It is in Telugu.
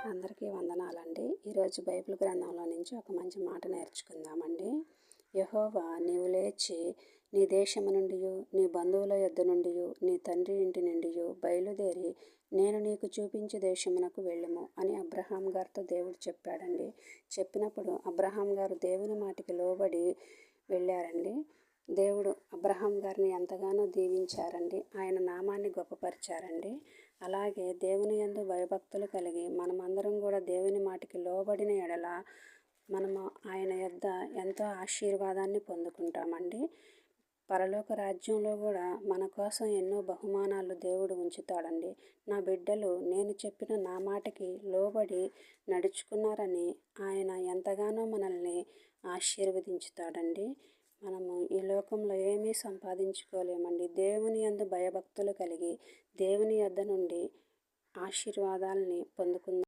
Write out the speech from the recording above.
అందరికీ వందనాలండి. ఈరోజు బైబిల్ గ్రంథంలో నుంచి ఒక మంచి మాట నేర్చుకుందామండి. యెహోవా నీవు లేచి నీ దేశము నుండి, నీ బంధువుల యొద్ద నుండి, నీ తండ్రి ఇంటి నుండి బయలుదేరి నేను నీకు చూపించే దేశమునకు వెళ్ళుము అని అబ్రహాం గారితో దేవుడు చెప్పాడండి. చెప్పినప్పుడు అబ్రహాం గారు దేవుని మాటకి లోబడి వెళ్ళారండి. దేవుడు అబ్రహాం గారిని ఎంతగానో దీవించారండి. ఆయన నామాన్ని గొప్పపరిచారండి. అలాగే దేవుని యందు భయభక్తులు కలిగి మనమందరం కూడా దేవుని మాటకి లోబడిన ఎడల మనము ఆయన యొద్ద ఎంతో ఆశీర్వాదాన్ని పొందుకుంటామండి. పరలోక రాజ్యంలో కూడా మన కోసం ఎన్నో బహుమానాలు దేవుడు ఉంచుతాడండి. నా బిడ్డలు నేను చెప్పిన నా మాటకి లోబడి నడుచుకున్నారని ఆయన ఎంతగానో మనల్ని ఆశీర్వదించుతాడండి. మనము ఈ లోకంలో ఏమీ సంపాదించుకోలేమండి. దేవుని యందు భయభక్తులు కలిగి దేవుని యొద్ద నుండి ఆశీర్వాదాలని పొందుకుందాం.